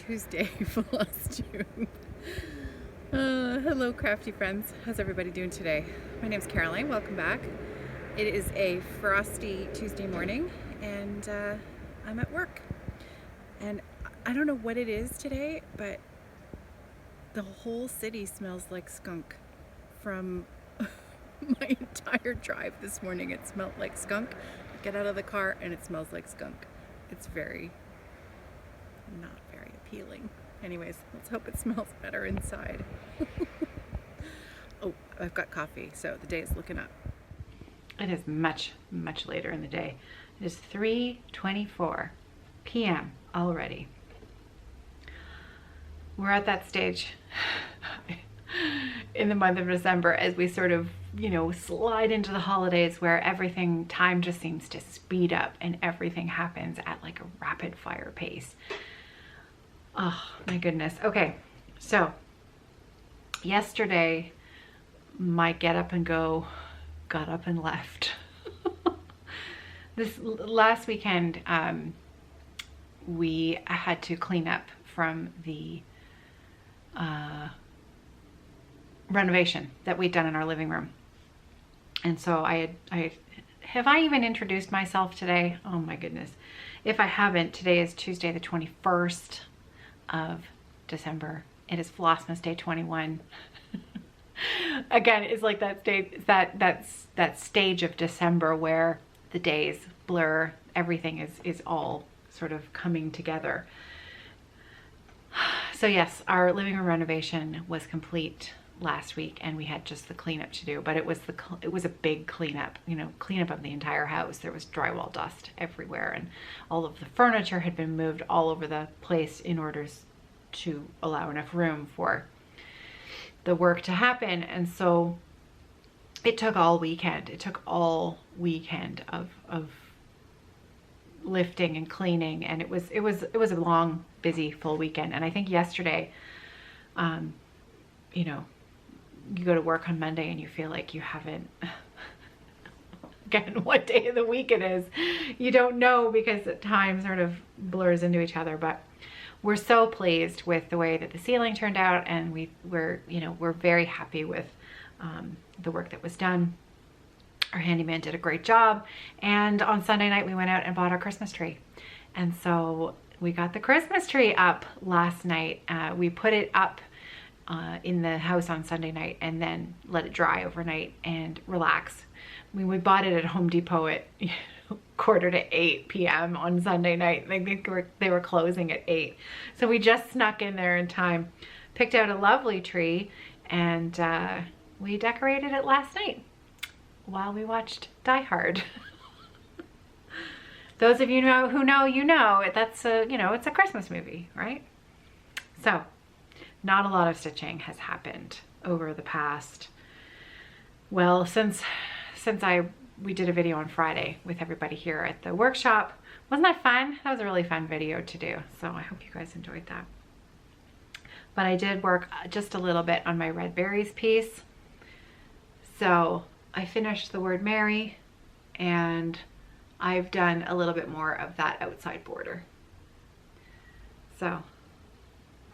Tuesday floss tube. Hello crafty friends, how's everybody doing today? My name's Caroline, welcome back. It is a frosty Tuesday morning and I'm at work. And I don't know what it is today, but the whole city smells like skunk. From my entire drive this morning, it smelled like skunk. I get out of the car and it smells like skunk. It's not very appealing. Anyways, let's hope it smells better inside. Oh, I've got coffee, so the day is looking up. It is much, much later in the day. It is 3:24 p.m. already. We're at that stage in the month of December as we sort of, slide into the holidays where time just seems to speed up and everything happens at like a rapid fire pace. Oh my goodness. Okay, so yesterday my get up and go got up and left. This last weekend we had to clean up from the renovation that we'd done in our living room. And so have I even introduced myself today? Oh my goodness. If I haven't, today is Tuesday the 21st of December. It is Flossmas Day 21. Again, it's like that stage, that stage of December where the days blur, everything is all sort of coming together. So yes, our living room renovation was complete last week and we had just the cleanup to do, but it was a big cleanup, cleanup of the entire house. There was drywall dust everywhere and all of the furniture had been moved all over the place in order to allow enough room for the work to happen. And so it took all weekend. It took all weekend of lifting and cleaning, and it was a long, busy, full weekend. And I think yesterday, you go to work on Monday and you feel like you haven't, again, what day of the week it is, you don't know because time sort of blurs into each other. But we're so pleased with the way that the ceiling turned out, and we're very happy with the work that was done. Our handyman did a great job, and on Sunday night we went out and bought our Christmas tree. And so we got the Christmas tree up last night. We put it up in the house on Sunday night and then let it dry overnight and relax. We bought it at Home Depot at 7:45 p.m. on Sunday night. They were closing at 8. So we just snuck in there in time, picked out a lovely tree, and we decorated it last night while we watched Die Hard. Those of you who know, that's it's a Christmas movie, right? So not a lot of stitching has happened over the past, well, since we did a video on Friday with everybody here at the workshop. Wasn't that fun? That was a really fun video to do. So I hope you guys enjoyed that. But I did work just a little bit on my red berries piece. So I finished the word Merry, and I've done a little bit more of that outside border. So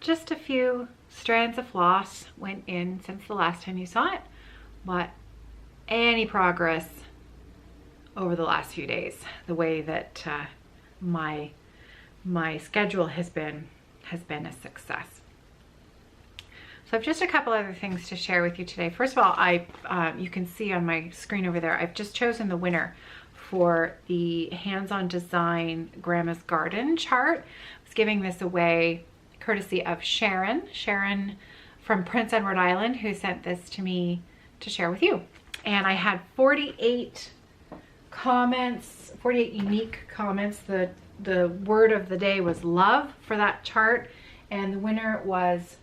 just a few strands of floss went in since the last time you saw it, but any progress over the last few days, the way that my schedule has been a success. So I've just a couple other things to share with you today. First of all, you can see on my screen over there, I've just chosen the winner for the hands-on design Grandma's Garden chart. I was giving this away courtesy of Sharon from Prince Edward Island, who sent this to me to share with you. And I had 48 comments, 48 unique comments. The word of the day was love for that chart, and the winner was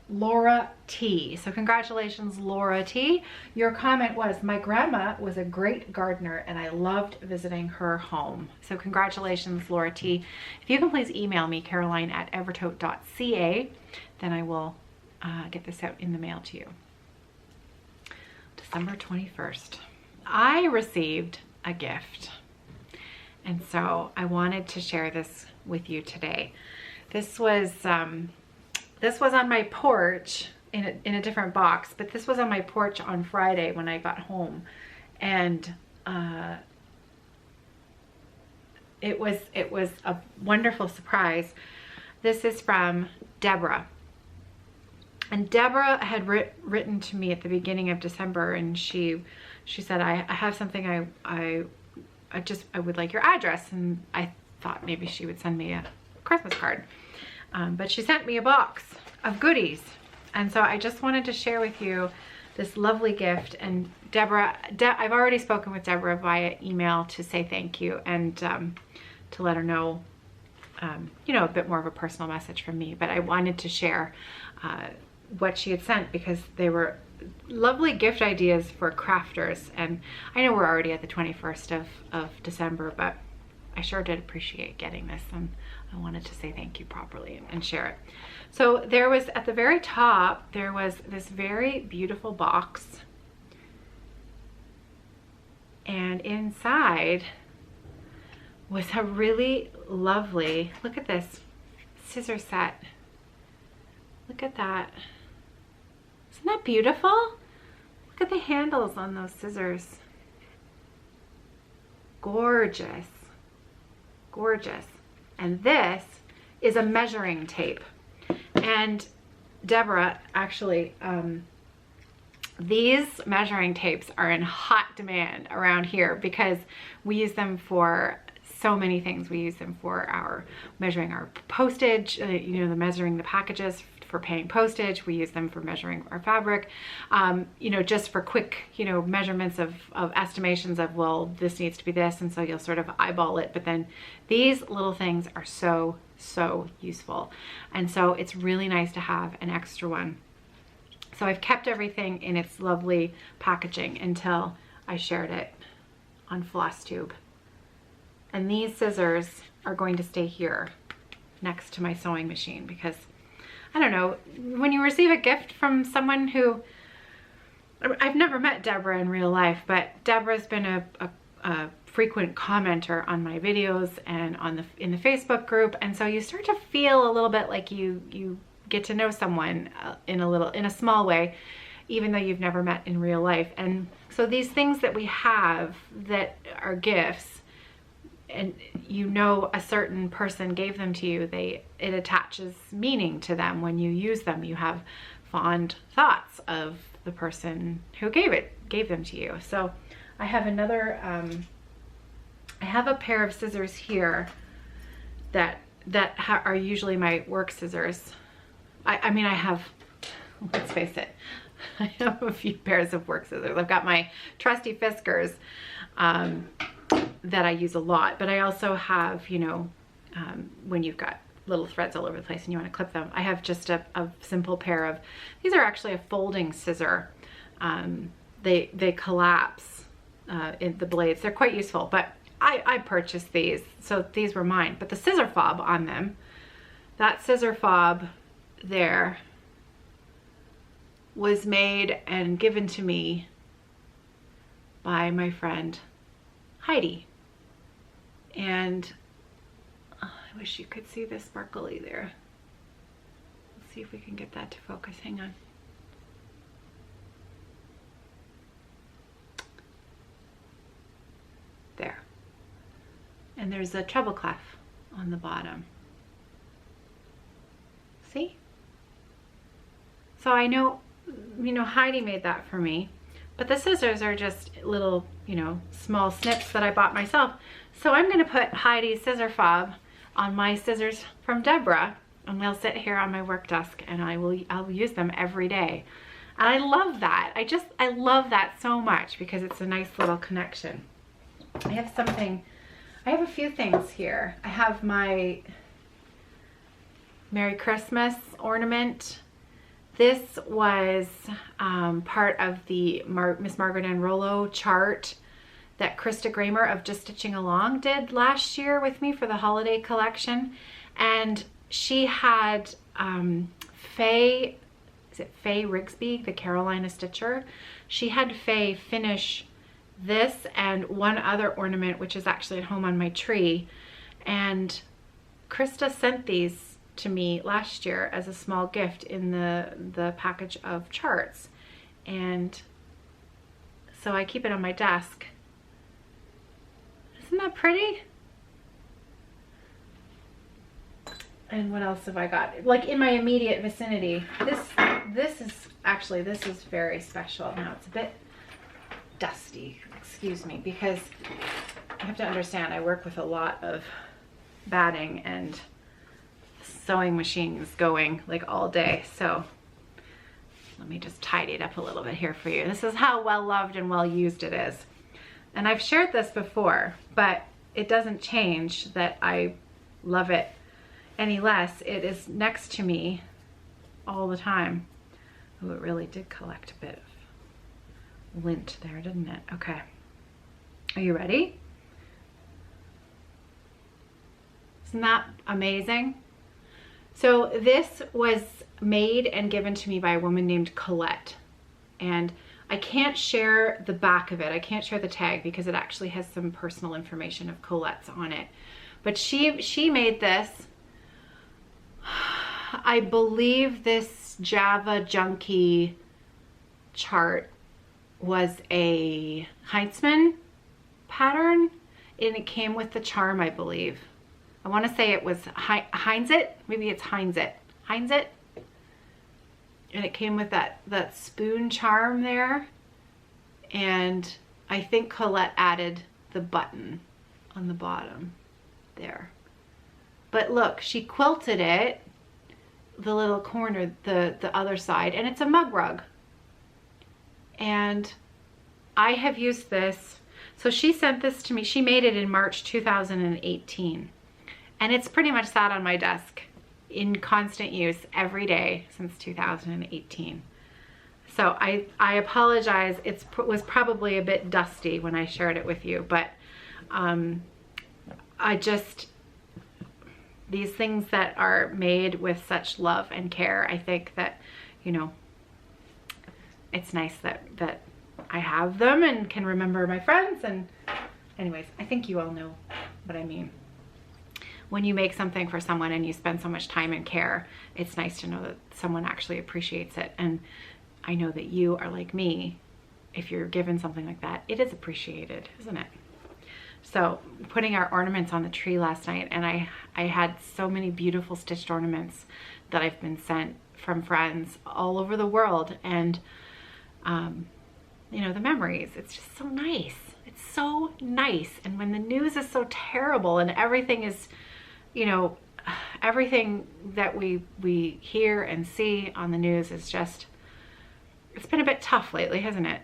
Laura T. So congratulations, Laura T. Your comment was, my grandma was a great gardener and I loved visiting her home. So congratulations, Laura T. If you can please email me, caroline@evertote.ca, then I will get this out in the mail to you. December 21st. I received a gift, and so I wanted to share this with you today. This was on my porch in a different box, but this was on my porch on Friday when I got home, and it was a wonderful surprise. This is from Deborah. And Deborah had written to me at the beginning of December, and she said, I have something I would like your address. And I thought maybe she would send me a Christmas card. But she sent me a box of goodies. And so I just wanted to share with you this lovely gift. And Deborah, I've already spoken with Deborah via email to say thank you and to let her know, you know, a bit more of a personal message from me. But I wanted to share what she had sent because they were lovely gift ideas for crafters. And I know we're already at the 21st of December, but I sure did appreciate getting this, and I wanted to say thank you properly and share it. So there was, at the very top, there was this very beautiful box, and inside was a really lovely, look at this, scissor set. Look at that. Isn't that beautiful? Look at the handles on those scissors. Gorgeous. Gorgeous. And this is a measuring tape. And Deborah, actually, these measuring tapes are in hot demand around here because we use them for so many things. We use them for our measuring our postage, you know, the measuring the packages for paying postage. We use them for measuring our fabric, you know, just for quick, you know, measurements of estimations of, well, this needs to be this. And so you'll sort of eyeball it. But then these little things are so, so useful. And so it's really nice to have an extra one. So I've kept everything in its lovely packaging until I shared it on floss tube. And these scissors are going to stay here next to my sewing machine because, I don't know, when you receive a gift from someone who, I've never met Deborah in real life, but Deborah's been a frequent commenter on my videos and in the Facebook group. And so you start to feel a little bit like you get to know someone in a small way, even though you've never met in real life. And so these things that we have that are gifts, and you know a certain person gave them to you, it attaches meaning to them when you use them. You have fond thoughts of the person who gave them to you. So I have another, I have a pair of scissors here that are usually my work scissors. I mean, I have, let's face it, I have a few pairs of work scissors. I've got my trusty Fiskars that I use a lot, but I also have, you know, when you've got little threads all over the place and you want to clip them, I have just a simple pair of, these are actually a folding scissor. They collapse in the blades. They're quite useful, but I purchased these, so these were mine. But the scissor fob on them, that scissor fob there was made and given to me by my friend Heidi. And I wish you could see the sparkly there. Let's see if we can get that to focus. Hang on. There. And there's a treble clef on the bottom. See? So I know, you know, Heidi made that for me, but the scissors are just little, you know, small snips that I bought myself. So I'm going to put Heidi's scissor fob on my scissors from Deborah, and they'll sit here on my work desk, and I'll use them every day. And I love that. I love that so much because it's a nice little connection. I have a few things here. I have my Merry Christmas ornament. This was part of the Miss Margaret Ann Rollo chart that Krista Kramer of Just Stitching Along did last year with me for the holiday collection. And she had Faye Rigsby, the Carolina Stitcher. She had Faye finish this and one other ornament, which is actually at home on my tree. And Krista sent these to me last year as a small gift in the package of charts. And so I keep it on my desk. Isn't that pretty? And what else have I got? Like in my immediate vicinity. This is very special. Now it's a bit dusty, excuse me, because you have to understand I work with a lot of batting and sewing machines going like all day. So let me just tidy it up a little bit here for you. This is how well loved and well used it is. And I've shared this before, but it doesn't change that I love it any less. It is next to me all the time. Oh, it really did collect a bit of lint there, didn't it? Okay. Are you ready? Isn't that amazing? So this was made and given to me by a woman named Colette. And I can't share the back of it. I can't share the tag because it actually has some personal information of Colette's on it. But she made this. I believe this Java Junkie chart was a Heinzman pattern, and it came with the charm, I believe. I want to say it was Heinzit. Maybe it's Heinzit. Heinzit. And it came with that spoon charm there. And I think Colette added the button on the bottom there. But look, she quilted it, the little corner, the other side, and it's a mug rug. And I have used this. So she sent this to me. She made it in March 2018. And it's pretty much sat on my desk in constant use every day since 2018. So I apologize. It was probably a bit dusty when I shared it with you, but these things that are made with such love and care, I think that, you know, it's nice that I have them and can remember my friends. And anyways, I think you all know what I mean. When you make something for someone and you spend so much time and care, it's nice to know that someone actually appreciates it. And I know that you are like me. If you're given something like that, it is appreciated, isn't it? So putting our ornaments on the tree last night, and I had so many beautiful stitched ornaments that I've been sent from friends all over the world. And, you know, the memories, it's just so nice. It's so nice. And when the news is so terrible and everything is, you know, everything that we hear and see on the news is just, it's been a bit tough lately, hasn't it?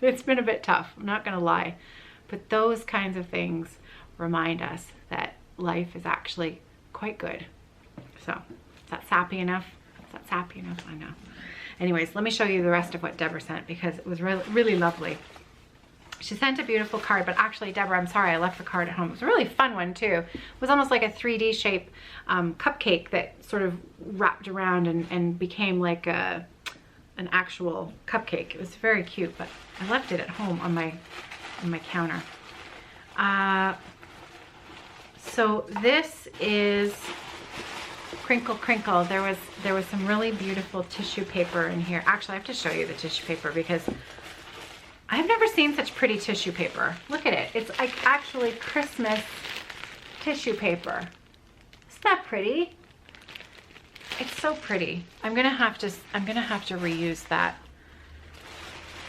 It's been a bit tough, I'm not gonna lie. But those kinds of things remind us that life is actually quite good. So, is that sappy enough? Is that sappy enough? I know. Anyways, let me show you the rest of what Deborah sent because it was really lovely. She sent a beautiful card, but actually, Deborah, I'm sorry, I left the card at home. It was a really fun one too. It was almost like a 3D shape cupcake that sort of wrapped around and became like an actual cupcake. It was very cute, but I left it at home on my counter. So this is Crinkle Crinkle. There was some really beautiful tissue paper in here. Actually, I have to show you the tissue paper because I've never seen such pretty tissue paper. Look at it. It's like actually Christmas tissue paper. Isn't that pretty? It's so pretty. I'm gonna have to reuse that.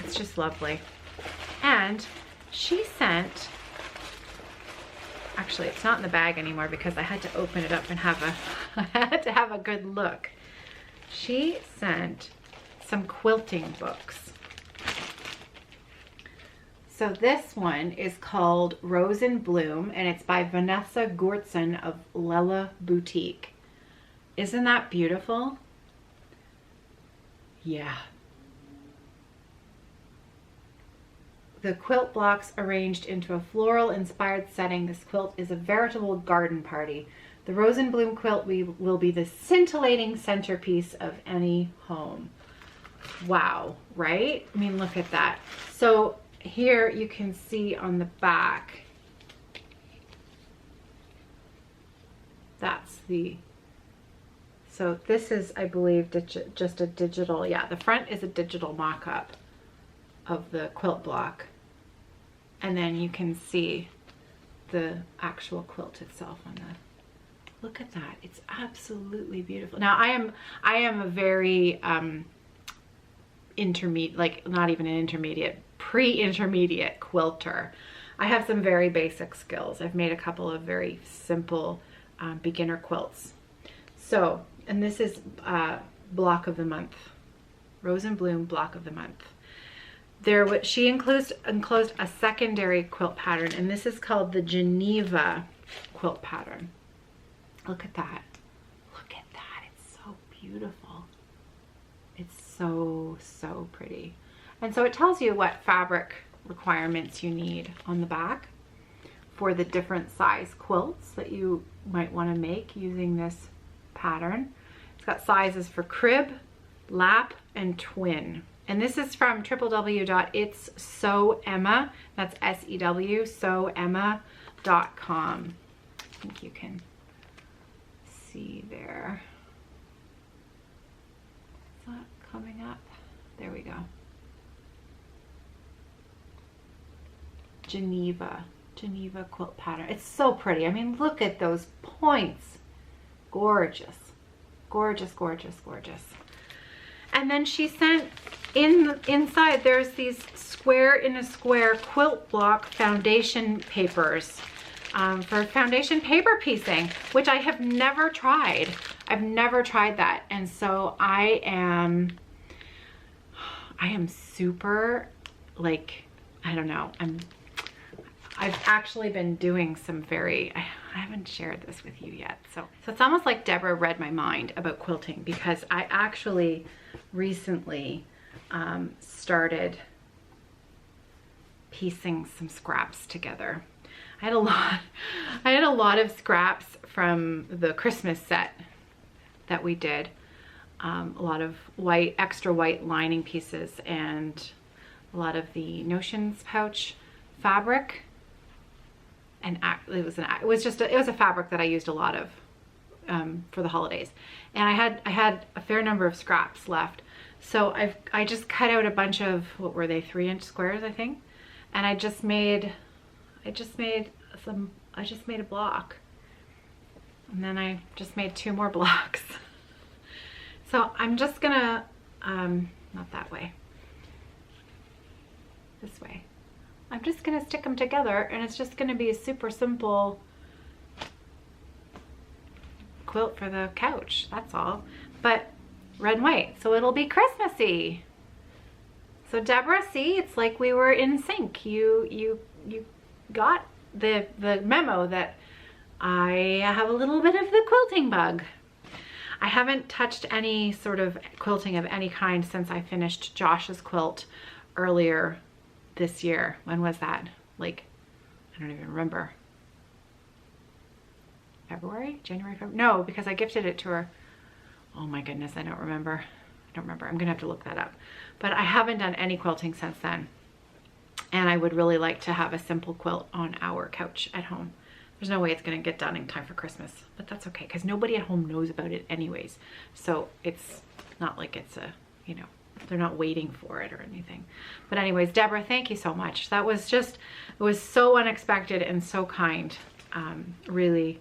It's just lovely. And she sent, actually it's not in the bag anymore because I had to open it up and have a good look. She sent some quilting books. So this one is called Rose in Bloom, and it's by Vanessa Gortson of Lella Boutique. Isn't that beautiful? Yeah. The quilt blocks arranged into a floral-inspired setting. This quilt is a veritable garden party. The Rose in Bloom quilt will be the scintillating centerpiece of any home. Wow, right? I mean, look at that. So here you can see on the back, that's the So this is, I believe, just a digital, yeah, the front is a digital mock-up of the quilt block. And then you can see the actual quilt itself on the, look at that. It's absolutely beautiful. Now I am a very intermediate, like not even an intermediate, pre-intermediate quilter. I have some very basic skills. I've made a couple of very simple beginner quilts. So, and this is block of the month, Rose and Bloom block of the month. She enclosed a secondary quilt pattern, and this is called the Geneva quilt pattern. Look at that. Look at that. It's so beautiful. It's so, so pretty. And so it tells you what fabric requirements you need on the back for the different size quilts that you might want to make using this pattern. It's got sizes for crib, lap, and twin. And this is from www.itssew-emma, that's S-E-W, sew-emma.com. I think you can see there. Is that coming up? There we go. Geneva quilt pattern. It's so pretty. I mean, look at those points. Gorgeous. Gorgeous, gorgeous, gorgeous. And then she sent inside, there's these square in a square quilt block foundation papers for foundation paper piecing, which I have never tried. I've never tried that. And so I am super, like, I don't know. I've actually been doing some I haven't shared this with you yet. So it's almost like Deborah read my mind about quilting, because I actually recently started piecing some scraps together. I had a lot of scraps from the Christmas set that we did. A lot of extra white lining pieces, and a lot of the Notions pouch fabric. And it was a fabric that I used a lot of for the holidays, and I had a fair number of scraps left. So I just cut out a bunch of, what were they, 3-inch squares, I think, and I just made a block, and then I just made 2 more blocks. So I'm just gonna not that way, this way. I'm just gonna stick them together, and it's just gonna be a super simple quilt for the couch, that's all. But red and white, so it'll be Christmassy. So Deborah, see, it's like we were in sync. You got the memo that I have a little bit of the quilting bug. I haven't touched any sort of quilting of any kind since I finished Josh's quilt earlier this year. When was that? Like, I don't even remember. February? January? February? No, because I gifted it to her. Oh my goodness, I don't remember. I'm gonna have to look that up. But I haven't done any quilting since then. And I would really like to have a simple quilt on our couch at home. There's no way it's gonna get done in time for Christmas, but that's okay, because nobody at home knows about it anyways. So it's not like it's a, you know, they're not waiting for it or anything. But anyways, Deborah, thank you so much. That was just, it was so unexpected and so kind. Really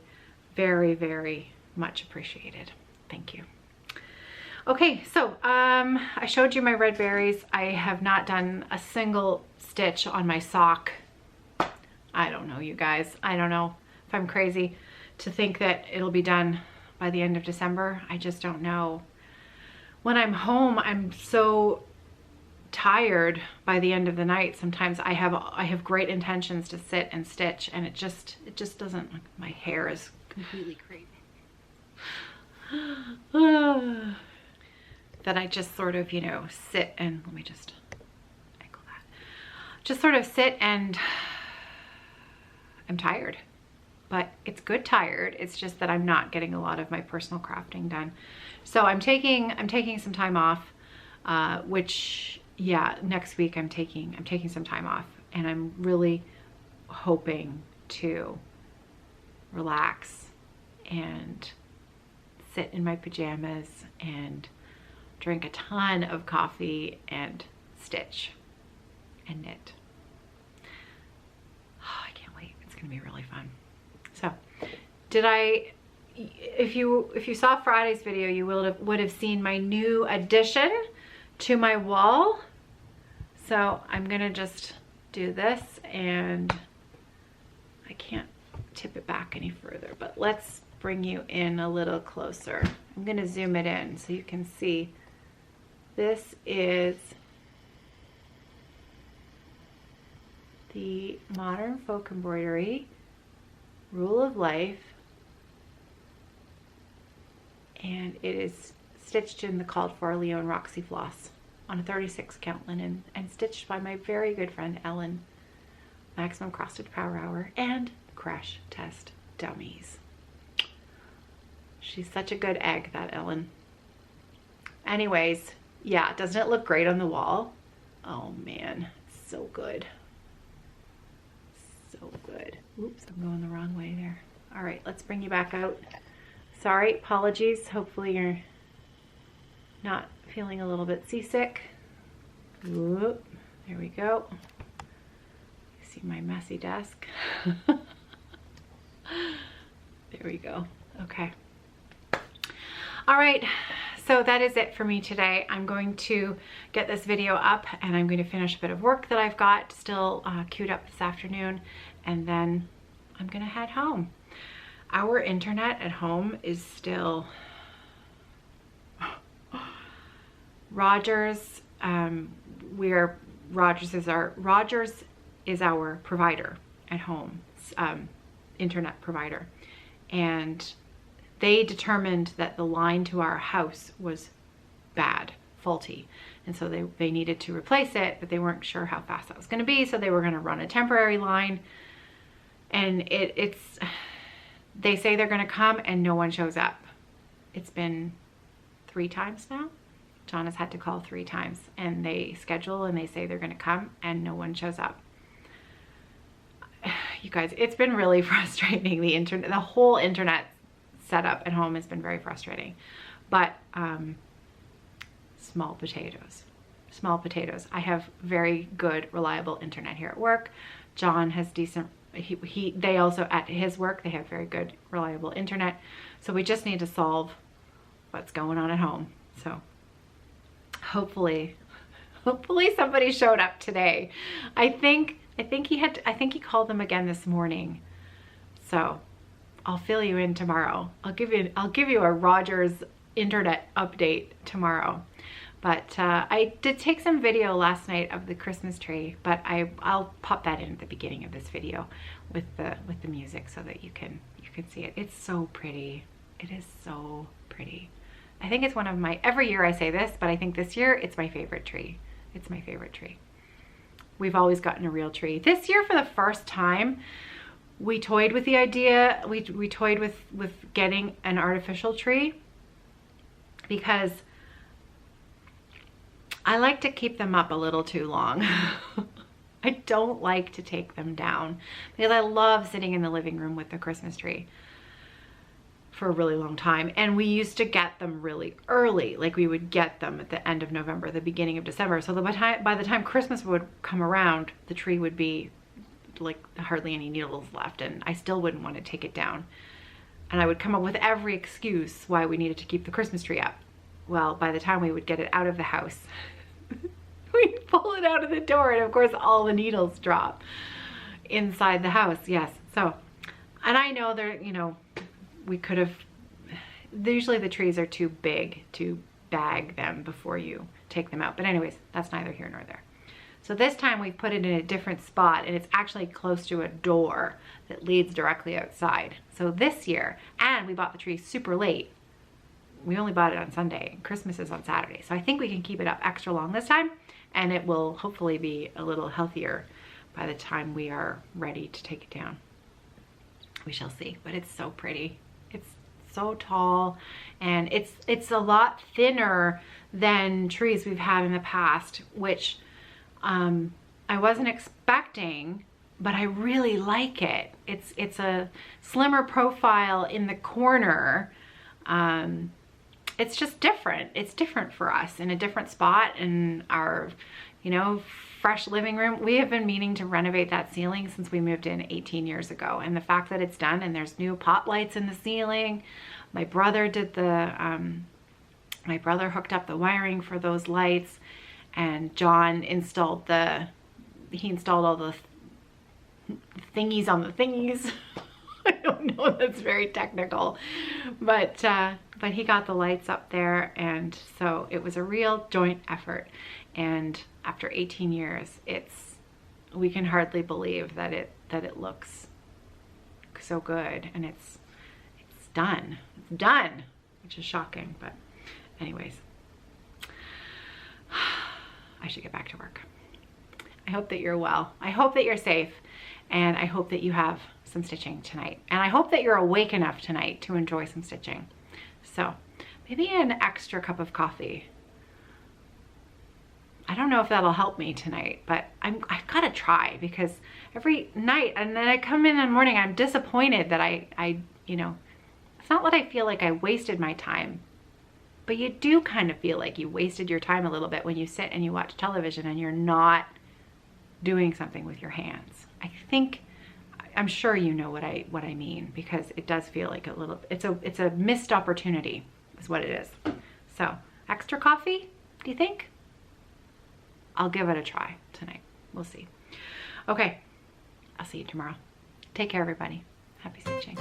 very, very much appreciated. Thank you. Okay, so I showed you my red berries. I have not done a single stitch on my sock. I don't know, you guys. I don't know if I'm crazy to think that it'll be done by the end of December. I just don't know. When I'm home, I'm so tired by the end of the night. Sometimes I have great intentions to sit and stitch, and it just doesn't. My hair is completely crazy. That I just sort of, you know, sit and, let me just angle that. Just sort of sit, and I'm tired. But it's good tired. It's just that I'm not getting a lot of my personal crafting done. So I'm taking some time off, which, yeah, next week I'm taking some time off, and I'm really hoping to relax and sit in my pajamas and drink a ton of coffee and stitch and knit. Oh, I can't wait. It's gonna be really fun. So if you saw Friday's video, you would have seen my new addition to my wall. So I'm gonna just do this, and I can't tip it back any further, but let's bring you in a little closer. I'm gonna zoom it in so you can see. This is the Modern Folk Embroidery Rule of Life, and it is stitched in the called for Leo&Roxy floss on a 36 count linen and stitched by my very good friend Ellen, Maximum Cross Stitch Power Hour and Crash Test Dummies. She's such a good egg, that Ellen. Anyways, yeah, doesn't it look great on the wall? Oh man, so good. So good. Oops, I'm going the wrong way there. All right, let's bring you back out. Sorry, apologies. Hopefully you're not feeling a little bit seasick. Whoop, there we go. You see my messy desk? There we go. Okay. All right, so that is it for me today. I'm going to get this video up, and I'm going to finish a bit of work that I've got still queued up this afternoon, and then I'm gonna head home. Our internet at home is still Rogers. Rogers is our provider at home, internet provider, and they determined that the line to our house was bad, faulty, and so they needed to replace it, but they weren't sure how fast that was going to be, so they were going to run a temporary line, and they say they're going to come and no one shows up. It's been 3 times now. John has had to call 3 times, and they schedule and they say they're going to come and no one shows up. You guys, it's been really frustrating. The whole internet setup at home has been very frustrating, but small potatoes. I have very good, reliable internet here at work. John has decent, they also at his work, they have very good, reliable internet. So we just need to solve what's going on at home. So hopefully somebody showed up today. I think he called them again this morning. So I'll fill you in tomorrow. I'll give you a Rogers internet update tomorrow. But I did take some video last night of the Christmas tree, but I'll pop that in at the beginning of this video with the music so that you can see it. It's so pretty. It is so pretty. I think it's one of my, every year I say this, but I think this year it's my favorite tree. It's my favorite tree. We've always gotten a real tree. This year, for the first time, we toyed with the idea, we toyed with getting an artificial tree, because I like to keep them up a little too long. I don't like to take them down, because I love sitting in the living room with the Christmas tree for a really long time. And we used to get them really early. Like, we would get them at the end of November, the beginning of December. So by the time Christmas would come around, the tree would be like hardly any needles left, and I still wouldn't want to take it down. And I would come up with every excuse why we needed to keep the Christmas tree up. Well, by the time we would get it out of the house, we'd pull it out of the door, and of course all the needles drop inside the house. Yes. So, and I know there, you know, we could have, usually the trees are too big to bag them before you take them out. But anyways, that's neither here nor there. So this time we've put it in a different spot, and it's actually close to a door that leads directly outside. So this year, and we bought the tree super late. We only bought it on Sunday, and Christmas is on Saturday. So I think we can keep it up extra long this time, and it will hopefully be a little healthier by the time we are ready to take it down. We shall see, but it's so pretty. It's so tall, and it's a lot thinner than trees we've had in the past, which I wasn't expecting, but I really like it. It's a slimmer profile in the corner, It's just different. It's different for us in a different spot in our, you know, fresh living room. We have been meaning to renovate that ceiling since we moved in 18 years ago. And the fact that it's done and there's new pop lights in the ceiling. My brother did my brother hooked up the wiring for those lights, and John installed he installed all the thingies on the thingies. I don't know, that's very technical, but he got the lights up there, and so it was a real joint effort. And after 18 years, we can hardly believe that it looks so good, and it's done. It's done, which is shocking, but anyways, I should get back to work. I hope that you're well. I hope that you're safe, and I hope that you have some stitching tonight. And I hope that you're awake enough tonight to enjoy some stitching. So maybe an extra cup of coffee. I don't know if that'll help me tonight, but I've got to try, because every night, and then I come in the morning, I'm disappointed that I you know, it's not that I feel like I wasted my time, but you do kind of feel like you wasted your time a little bit when you sit and you watch television and you're not doing something with your hands. I'm sure you know what I mean, because it does feel like a little, it's a missed opportunity is what it is. So extra coffee, do you think? I'll give it a try tonight. We'll see. Okay, I'll see you tomorrow. Take care, everybody. Happy stitching.